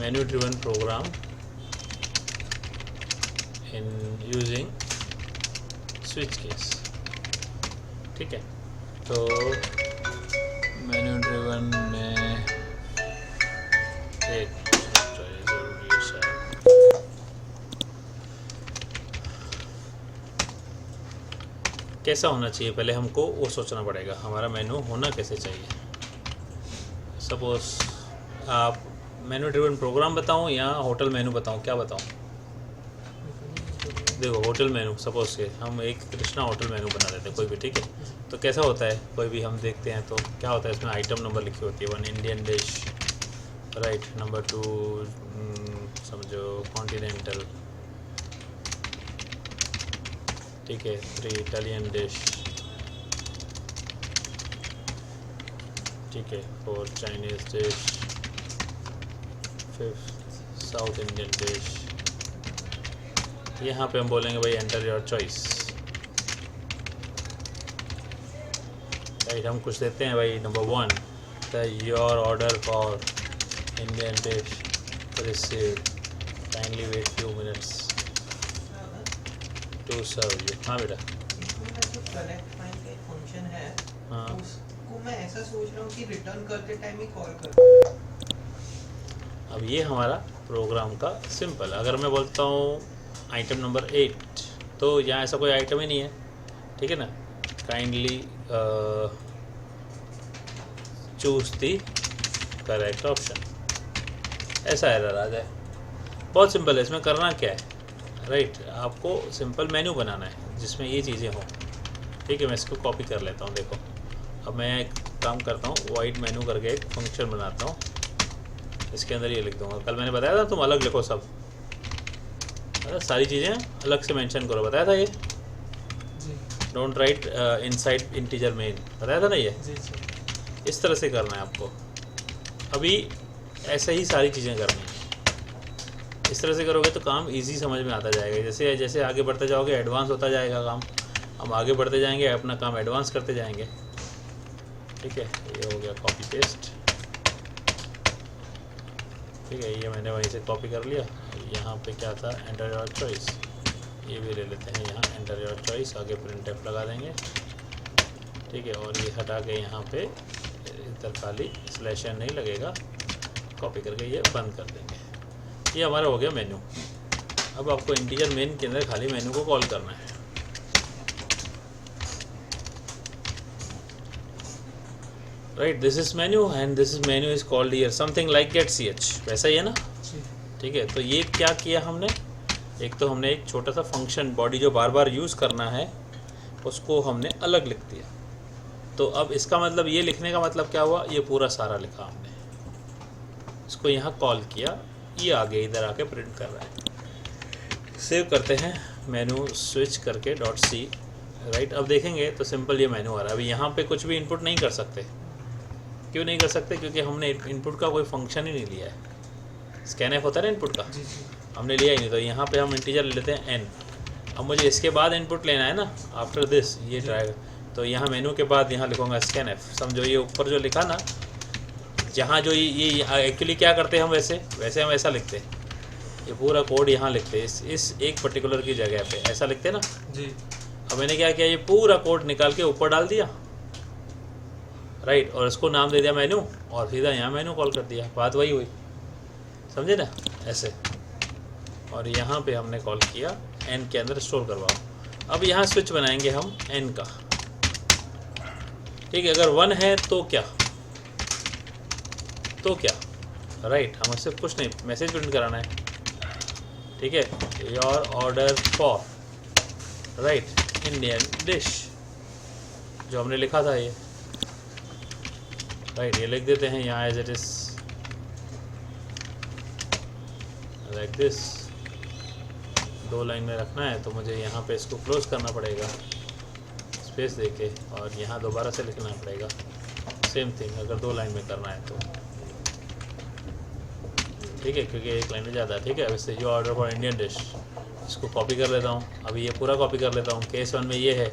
menu driven program in using switch case। ठीक है, तो मेन्यू ड्रिवन में एक जरूरी है शायद, कैसा होना चाहिए पहले हमको वो सोचना पड़ेगा, हमारा मेनू होना कैसे चाहिए। सपोज आप मेनू ड्रिवन प्रोग्राम बताऊं या होटल मेनू बताऊं, क्या बताऊं? देखो होटल मेनू, सपोज के हम एक कृष्णा होटल मेनू बना देते हैं कोई भी, ठीक है। तो कैसा होता है, कोई भी हम देखते हैं तो क्या होता है, इसमें आइटम नंबर लिखी होती है, 1 इंडियन डिश, राइट, नंबर 2 समझो कॉन्टिनेंटल, ठीक है, 3 इटालियन डिश, ठीक है, 4 Chinese dish, 5 south Indian dish. यहाँ पे हम बोलेंगे भाई एंटर योर चॉइस, राइट। हम कुछ देते हैं भाई, number 1 your order for Indian dish received, kindly wait few minutes to serve you. हाँ बेटा, कनेक्ट फाइल का एक फंक्शन है, हाँ, उसको मैं ऐसा सोच रहा हूँ कि रिटर्न करते टाइम ही कॉल कर। अब ये हमारा प्रोग्राम का सिंपल। अगर मैं बोलता हूँ आइटम नंबर 8, तो यहाँ ऐसा कोई आइटम ही नहीं है, ठीक है ना। Kindly choose the correct option, ऐसा एरर आ जाए। बहुत सिंपल है, इसमें करना क्या है, राइट। आपको सिंपल मेन्यू बनाना है जिसमें ये चीज़ें हों, ठीक है। मैं इसको कॉपी कर लेता हूँ। देखो अब मैं एक काम करता हूँ, वाइड मेन्यू करके एक फंक्शन बनाता हूँ, इसके अंदर ये लिख दूँगा। कल मैंने बताया था तुम अलग लिखो सब, सारी चीज़ें अलग से मेंशन करो, बताया था ये। Don't write inside integer main, बताया था ना ये। इस तरह से करना है आपको। अभी ऐसे ही सारी चीज़ें करनी है, इस तरह से करोगे तो काम इजी समझ में आता जाएगा। जैसे जैसे आगे बढ़ते जाओगे एडवांस होता जाएगा काम, हम आगे बढ़ते जाएंगे, अपना काम एडवांस करते जाएंगे, ठीक है। ये हो गया कॉपी पेस्ट, ठीक है। ये मैंने वहीं से कॉपी कर लिया। यहाँ पे क्या था, एंटर योर चॉइस, ये भी ले लेते हैं यहाँ, एंटर योर चॉइस, आगे प्रिंट एफ लगा देंगे, ठीक है। और ये हटा के यहाँ पे इधर खाली स्लैश एन नहीं लगेगा, कॉपी करके ये बंद कर देंगे। ये हमारा हो गया मेन्यू। अब आपको इंटीजर मेन के अंदर खाली मेन्यू को कॉल करना है, right. This is menu and this is menu is called here something like get ch, वैसा ही है ना, ठीक है। तो ये क्या किया हमने, एक तो हमने एक छोटा सा फंक्शन बॉडी जो बार बार यूज़ करना है उसको हमने अलग लिख दिया। तो अब इसका मतलब ये लिखने का मतलब क्या हुआ, ये पूरा सारा लिखा हमने, इसको यहाँ कॉल किया, ये आगे इधर आके प्रिंट कर रहा है। सेव करते हैं, मेनू स्विच करके .c, राइट। अब देखेंगे तो सिंपल ये मेनू आ रहा है। अभी यहाँ पे कुछ भी इनपुट नहीं कर सकते, क्यों नहीं कर सकते, क्योंकि हमने इनपुट का कोई फंक्शन ही नहीं लिया है। स्कैनएफ होता है ना इनपुट का, हमने लिया ही नहीं। तो यहाँ पे हम इंटीजर ले लेते हैं n। अब मुझे इसके बाद इनपुट लेना है ना, आफ्टर दिस ये ड्राइव, तो यहाँ मेनू के बाद यहाँ लिखूँगा स्कैनएफ। समझो ये ऊपर जो लिखा ना, जहाँ जो ये एक्चुअली क्या करते हैं हम, वैसे हम ऐसा लिखते हैं, ये पूरा कोड यहाँ लिखते हैं, इस एक पर्टिकुलर की जगह पे ऐसा लिखते हैं ना जी। अब मैंने क्या किया, ये पूरा कोड निकाल के ऊपर डाल दिया, राइट, और इसको नाम दे दिया मेनू, और सीधा यहाँ मेनू कॉल कर दिया, बात वही हुई, समझे ना, ऐसे। और यहाँ पे हमने कॉल किया एन के अंदर स्टोर करवाओ। अब यहाँ स्विच बनाएंगे हम एन का, ठीक है। अगर 1 है तो क्या, राइट, हमें सिर्फ कुछ नहीं, मैसेज प्रिंट कराना है, ठीक है। Your order for, right, Indian dish, जो हमने लिखा था ये, राइट, ये लिख देते हैं यहाँ as it is like this. 2 line में रखना है तो मुझे यहाँ पे इसको क्लोज करना पड़ेगा स्पेस देके, और यहाँ दोबारा से लिखना पड़ेगा सेम थिंग अगर 2 लाइन में करना है तो, ठीक है, क्योंकि 1 लाइन में ज़्यादा है, ठीक है। अब इससे जो ऑर्डर फॉर इंडियन डिश, इसको कॉपी कर लेता हूँ। अभी ये पूरा कॉपी कर लेता हूँ। केस 1 में ये है,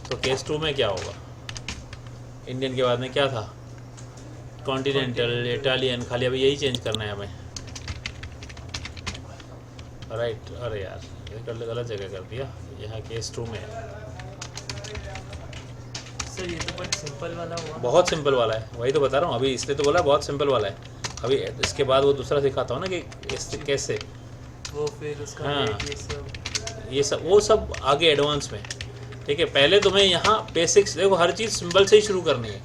तो केस 2 में क्या होगा, इंडियन के बाद में क्या था, कॉन्टिनेंटल, इटालियन, खाली अभी यही चेंज करना है हमें, राइट। अरे यार ये गलत जगह कर दिया, यहाँ केस 2 में है। सर ये तो बट सिंपल वाला हुआ। बहुत सिंपल वाला है, वही तो बता रहा हूँ अभी, इसलिए तो बोला बहुत सिंपल वाला है। अभी इसके बाद वो दूसरा सिखाता हूँ ना कि इससे कैसे, वो फिर उसका हाँ। rate ये सब वो सब आगे एडवांस में। ठीक है, पहले तुम्हें यहाँ बेसिक्स, देखो हर चीज़ सिंपल से ही शुरू करनी है।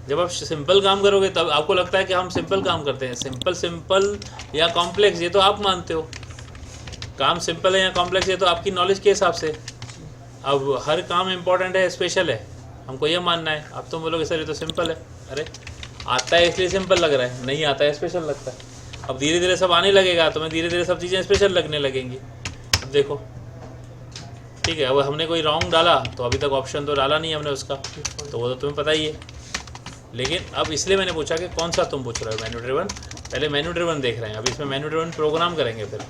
जब आप सिंपल काम करोगे तब आपको लगता है कि हम सिंपल काम करते हैं। सिंपल या कॉम्प्लेक्स ये तो आप मानते हो, काम सिंपल है या कॉम्प्लेक्स ये तो आपकी नॉलेज के हिसाब से। अब हर काम इम्पोर्टेंट है, स्पेशल है, हमको ये मानना है। अब तुम बोलोगे सर ये तो सिंपल है, अरे आता है इसलिए सिंपल लग रहा है, नहीं आता है स्पेशल लगता है। अब धीरे धीरे सब आने लगेगा, तुम्हें धीरे धीरे सब चीज़ें स्पेशल लगने लगेंगी। अब देखो, ठीक है, अब हमने कोई रॉन्ग डाला तो अभी तक ऑप्शन तो डाला नहीं हमने उसका, तो वो तो तुम्हें पता ही है। लेकिन अब इसलिए मैंने पूछा कि कौन सा तुम पूछ रहे हो, मेन्यू ड्रिवन। पहले मेन्यू ड्रिवन देख रहे हैं, अब इसमें मेन्यू ड्रिवन प्रोग्राम करेंगे फिर।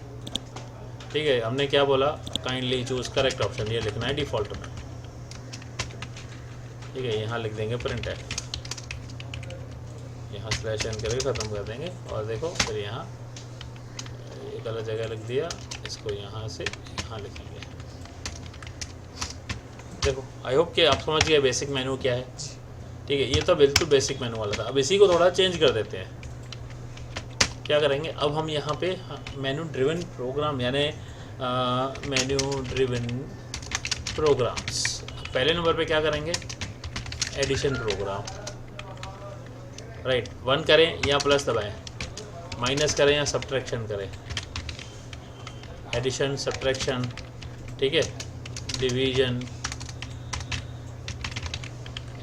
ठीक है, हमने क्या बोला, काइंडली चूज करेक्ट ऑप्शन, ये लिखना है डिफ़ॉल्ट में। ठीक है, यहाँ लिख देंगे प्रिंट है, यहाँ स्लैश एन करके ख़त्म कर देंगे। और देखो फिर यहाँ एक गलत जगह लिख दिया, इसको यहाँ से यहाँ लिखेंगे। देखो आई होप कि आप समझ गए बेसिक मेनू क्या है। ठीक है, ये तो बिल्कुल बेसिक मेनू वाला था। अब इसी को थोड़ा चेंज कर देते हैं। क्या करेंगे, अब हम यहाँ पे मेनू ड्रिवन प्रोग्राम यानी मेन्यू ड्रिवन प्रोग्राम्स, पहले नंबर पे क्या करेंगे, एडिशन प्रोग्राम। राइट, 1 करें या प्लस दबाएं, माइनस करें या सब्ट्रैक्शन करें, एडिशन सब्ट्रैक्शन, ठीक है, division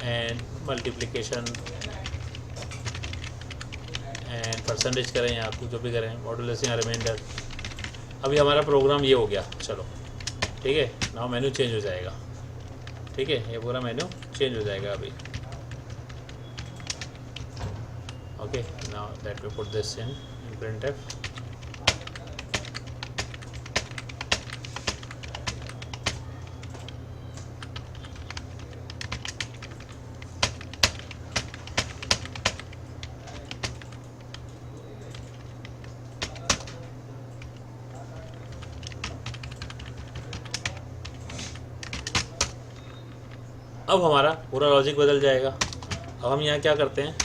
and multiplication and percentage करें या कुछ जो भी करें, मॉडुलस या रिमाइंडर। अभी हमारा प्रोग्राम ये हो गया, चलो ठीक है। नाउ मेन्यू चेंज हो जाएगा। ठीक है, ये पूरा मेन्यू चेंज हो जाएगा अभी। Okay, now let me put this in printf। अब हमारा पूरा लॉजिक बदल जाएगा। अब हम यहाँ क्या करते हैं,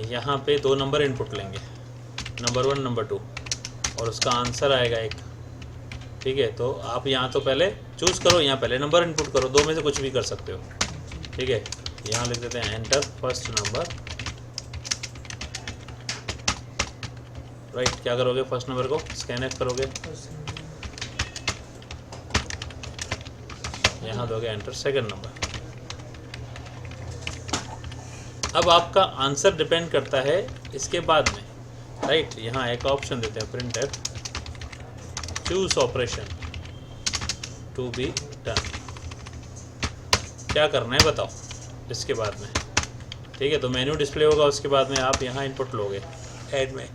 यहाँ पे 2 नंबर इनपुट लेंगे, नंबर 1 नंबर 2, और उसका आंसर आएगा 1। ठीक है, तो आप यहाँ तो पहले चूज़ करो, यहाँ पहले नंबर इनपुट करो, 2 में से कुछ भी कर सकते हो। ठीक है, यहाँ लिख देते हैं एंटर फर्स्ट नंबर। राइट, क्या करोगे, फर्स्ट नंबर को स्कैन एफ करोगे, यहाँ दोगे एंटर सेकंड नंबर। अब आपका आंसर डिपेंड करता है इसके बाद में। राइट, यहाँ एक ऑप्शन देते हैं print f choose operation to be done. क्या करना है बताओ इसके बाद में। ठीक है, तो मेन्यू डिस्प्ले होगा, उसके बाद में आप यहाँ इनपुट लोगे ऐड में।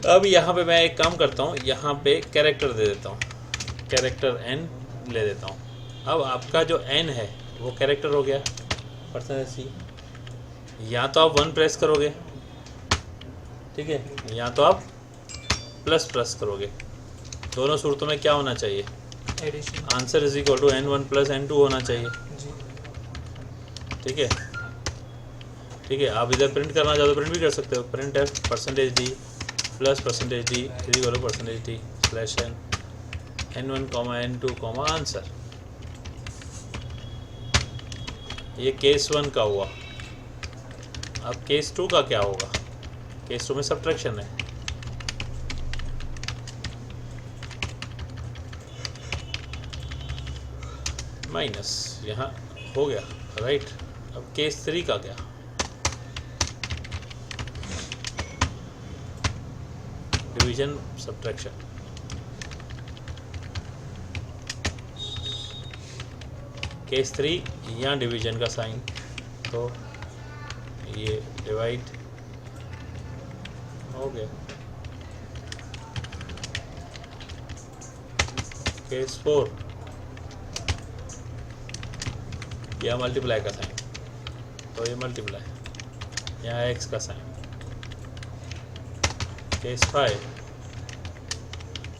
अब यहाँ पे मैं एक काम करता हूँ, यहाँ पे कैरेक्टर दे देता हूँ, कैरेक्टर n ले देता हूँ। अब आपका जो n है वो कैरेक्टर हो गया %c। या तो आप 1 प्रेस करोगे, ठीक है, या तो आप प्लस करोगे। दोनों सूरतों में क्या होना चाहिए, addition, answer is equal to n1 + n2 होना चाहिए। जी, ठीक है, ठीक है, आप इधर प्रिंट करना चाहो तो प्रिंट भी कर सकते हो, प्रिंट है %d plus %d is equal to %d slash n n1 n2 answer. ये केस 1 का हुआ। अब केस 2 का क्या होगा, केस 2 में सब्ट्रैक्शन है। माइनस यहाँ हो गया। राइट, अब केस 3 का क्या, डिवीजन सब्ट्रैक्शन। केस 3 यहाँ डिवीजन का साइन, तो ये डिवाइड हो गया। केस 4 यह मल्टीप्लाई का साइन, तो ये मल्टीप्लाई, यहाँ एक्स का साइन। केस 5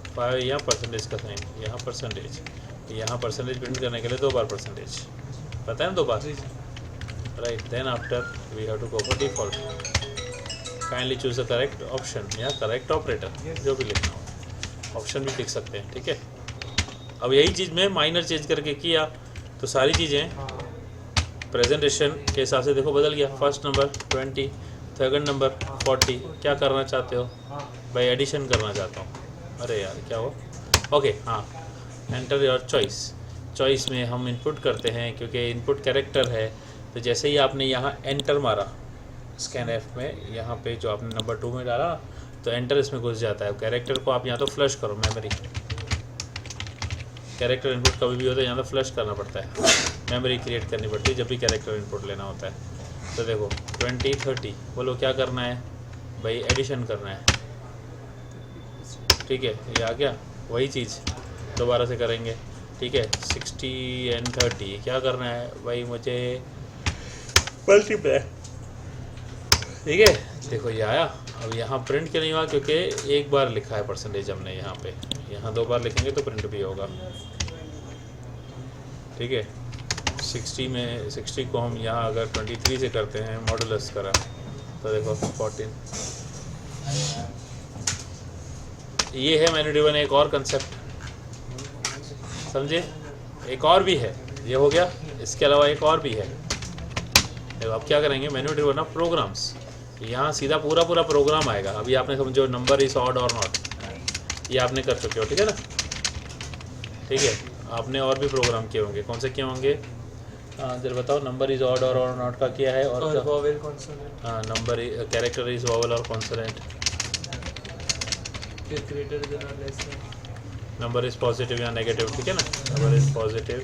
5 यहाँ परसेंटेज का साइन, यहाँ परसेंटेज, यहाँ परसेंटेज प्रिंट करने के लिए 2 बार परसेंटेज, पता है ना 2 बार, जी right. Then after we have to go for default, kindly choose the correct option या करेक्ट ऑपरेटर, जो भी लिखना हो, ऑप्शन भी लिख सकते हैं, ठीक है। अब यही चीज़ में माइनर चेंज करके किया तो सारी चीज़ें हाँ प्रेजेंटेशन के हिसाब से देखो बदल गया। फर्स्ट नंबर 20, सेकंड नंबर 40, क्या करना चाहते हो भाई? एडिशन करना चाहता हूँ। अरे यार क्या हो, ओके हाँ, एंटर योर चॉइस। चॉइस में हम इनपुट करते हैं क्योंकि इनपुट कैरेक्टर है, तो जैसे ही आपने यहाँ एंटर मारा स्कैन एफ में, यहाँ पे जो आपने नंबर 2 में डाला तो एंटर इसमें घुस जाता है। कैरेक्टर को आप यहाँ तो फ्लश करो, मेमोरी कैरेक्टर इनपुट कभी भी होता है यहाँ तो फ्लश करना पड़ता है, मेमोरी क्रिएट करनी पड़ती है जब भी कैरेक्टर इनपुट लेना होता है। तो देखो 20, 30, बोलो क्या करना है भाई? एडिशन करना है, ठीक है। ये आ गया, वही चीज़ दोबारा से करेंगे, ठीक है। 60 and 30 क्या करना है भाई? मुझे मल्टीप्लाई, ठीक है। देखो ये आया। अब यहाँ प्रिंट क्यों नहीं हुआ? क्योंकि एक बार लिखा है परसेंटेज हमने यहाँ पे, यहाँ 2 बार लिखेंगे तो प्रिंट भी होगा, ठीक है। 60 में 60 को हम यहाँ अगर 23 से करते हैं मॉडुलस करा तो देखो 14। ये है मेनू ड्रिवन एक और कंसेप्ट, समझे? एक और भी है, ये हो गया। इसके अलावा एक और भी है। देखो अब क्या करेंगे, मेनू ड्रिवन ऑफ प्रोग्राम्स, यहाँ सीधा पूरा प्रोग्राम आएगा। अभी आपने समझो नंबर इज ऑड और नॉट, ये आपने कर चुके हो, ठीक है ना, ठीक है। आपने और भी प्रोग्राम किए होंगे, कौन से किए होंगे? जरा बताओ। नंबर इज ऑड और नॉट का किया है, और वोवेल कॉन्सोनेंट, हाँ नंबर कैरेक्टर इज वोवेल और कॉन्सोनेंट, फिर ग्रेटर देन और less than, number is positive या नेगेटिव, ठीक है ना, नंबर इज पॉजिटिव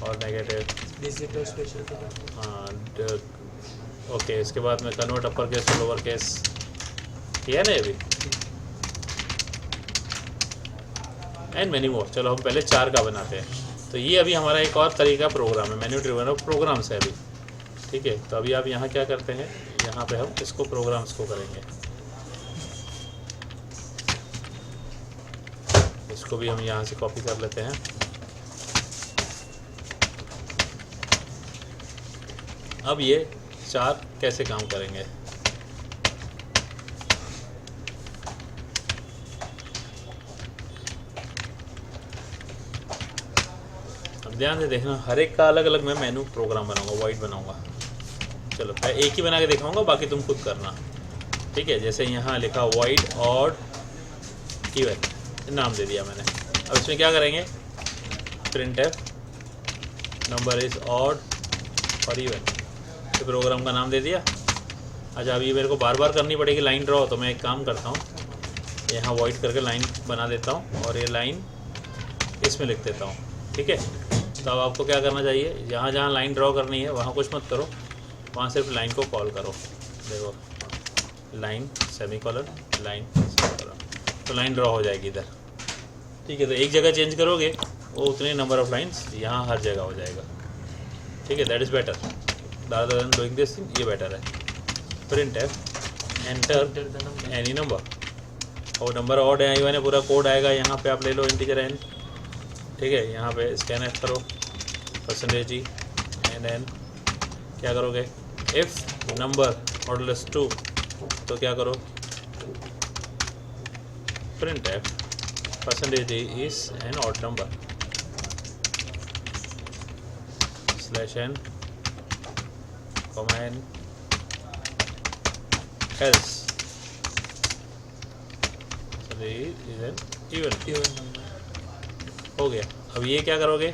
और नेगेटिव, डिजिट और स्पेशल। हाँ ओके। इसके बाद में कन्वर्ट अपर केस और लोअर केस किया ना ये भी, एंड मेनी मोर। चलो हम पहले 4 का बनाते हैं। तो ये अभी हमारा एक और तरीका प्रोग्राम है, मेन्यू ड्रिवन ऑफ प्रोग्राम्स है अभी, ठीक है। तो अभी आप यहाँ क्या करते हैं, यहाँ पे हम इसको प्रोग्राम्स को करेंगे, इसको भी हम यहाँ से कॉपी कर लेते हैं। अब ये 4 कैसे काम करेंगे? ध्यान से देखना, हर एक का अलग अलग मैं मेनू प्रोग्राम बनाऊंगा, वाइड बनाऊंगा। चलो मैं एक ही बना के दिखाऊंगा, बाकी तुम खुद करना, ठीक है। जैसे यहाँ लिखा वाइड ऑड इवन, नाम दे दिया मैंने। अब इसमें क्या करेंगे, print F number is odd और इवन, तो प्रोग्राम का नाम दे दिया। अच्छा अब ये मेरे को बार बार करनी पड़ेगी लाइन ड्रॉ, तो मैं एक काम करता हूँ, यहाँ वाइड करके लाइन बना देता हूँ और ये लाइन इसमें लिख देता हूँ, ठीक है। तो अब आपको क्या करना चाहिए, जहाँ जहाँ लाइन ड्रॉ करनी है वहाँ कुछ मत करो, वहाँ सिर्फ लाइन को कॉल करो। देखो लाइन सेमीकोलन, लाइन सेमीकोलन, तो लाइन ड्रॉ हो जाएगी इधर, ठीक है। तो एक जगह चेंज करोगे वो उतने नंबर ऑफ लाइन्स यहाँ हर जगह हो जाएगा, ठीक है। That is better rather than doing this thing, ये बेटर है। Print F enter any number, और नंबर ऑड है इवन है, पूरा कोड आएगा। यहाँ पे आप ले लो इंटीजर एन, ठीक है। यहाँ पे स्कैन एफ करो, परसेंटेज ई एन एन, क्या करोगे, इफ़ नंबर मॉडुलस 2, तो क्या करो, print f percentage e is an odd number slash n comma n else is an even number. हो गया। अब ये क्या करोगे,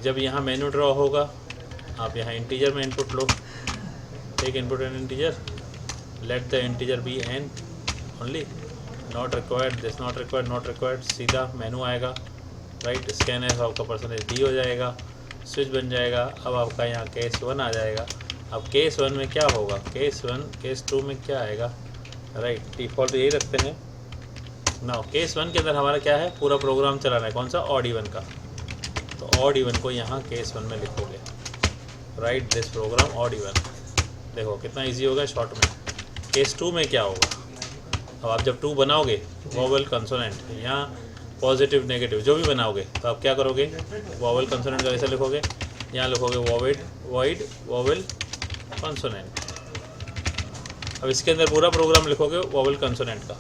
जब यहाँ मेनू ड्रॉ होगा आप यहाँ इंटीजर में इनपुट लो, take input n integer, let the integer be n only, not required, this not required, not required, सीधा मेनू आएगा, राइट। स्कैन है, आपका परसेंटेज डी हो जाएगा, स्विच बन जाएगा। अब आपका यहाँ केस 1 आ जाएगा। अब केस 1 में क्या होगा, केस 1 केस 2 में क्या आएगा, राइट। डिफ़ॉल्ट यही रखते हैं ना। केस 1 के अंदर हमारा क्या है, पूरा प्रोग्राम चलाना है, कौन सा, ऑड इवन का। तो ऑड इवन को यहाँ केस 1 में लिखोगे, write this program odd even. देखो कितना इजी होगा शॉर्ट में। केस 2 में क्या होगा, अब आप जब 2 बनाओगे वोवेल कंसोनेंट, यहाँ पॉजिटिव नेगेटिव जो भी बनाओगे तो आप क्या करोगे, वॉवेल कंसोनेंट का ऐसा लिखोगे, यहाँ लिखोगे वॉइड वॉवेल कंसोनेंट। अब इसके अंदर पूरा प्रोग्राम लिखोगे वॉवेल कंसोनेंट का।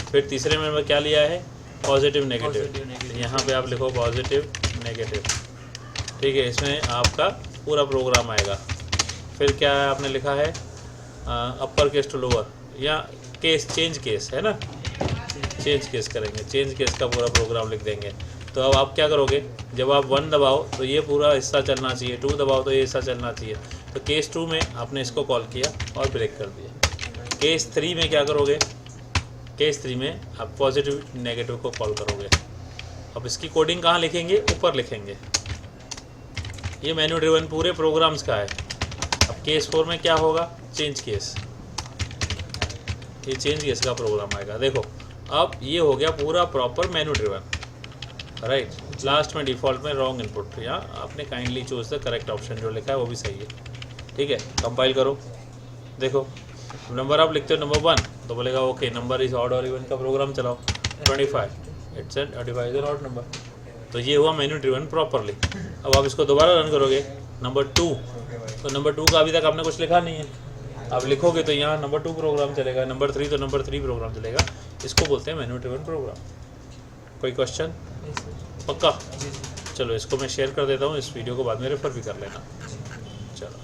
फिर तीसरे में क्या लिया है, पॉजिटिव नेगेटिव, यहाँ पे आप लिखो पॉजिटिव नेगेटिव, ठीक है। इसमें आपका पूरा प्रोग्राम आएगा। फिर क्या है आपने लिखा है अपर केस टू लोअर, या केस चेंज केस है ना, चेंज केस करेंगे, चेंज केस का पूरा प्रोग्राम लिख देंगे। तो अब आप क्या करोगे, जब आप 1 दबाओ तो ये पूरा हिस्सा चलना चाहिए, 2 दबाओ तो ये हिस्सा चलना चाहिए। तो केस 2 में आपने इसको कॉल किया और ब्रेक कर दिया। केस 3 में क्या करोगे, केस 3 में आप पॉजिटिव नेगेटिव को कॉल करोगे। अब इसकी कोडिंग कहाँ लिखेंगे, ऊपर लिखेंगे। ये मेन्यू ड्रिवन पूरे प्रोग्राम्स का है। अब केस 4 में क्या होगा, चेंज केस, ये चेंज केस का प्रोग्राम आएगा। देखो अब ये हो गया पूरा proper menu driven, right. Last में डिफ़ॉल्ट में रॉन्ग इनपुट, या आपने kindly choose the correct option जो लिखा है वो भी सही है, ठीक है। कंपाइल करो, देखो नंबर आप लिखते हो नंबर 1 तो बोलेगा ओके नंबर इज ऑड और इवन का प्रोग्राम चलाओ 25, it's an 25 is an odd number. तो ये हुआ मेन्यू ड्रिवन प्रॉपरली। अब आप इसको दोबारा रन करोगे नंबर 2, तो नंबर 2 का अभी तक आपने कुछ लिखा नहीं है, आप लिखोगे तो यहाँ नंबर 2 प्रोग्राम चलेगा, नंबर 3 तो नंबर 3 प्रोग्राम चलेगा। इसको बोलते हैं मेन्यू ड्रिवन प्रोग्राम। कोई क्वेश्चन, पक्का? चलो इसको मैं शेयर कर देता हूँ, इस वीडियो को बाद में रेफर भी कर लेना। चलो।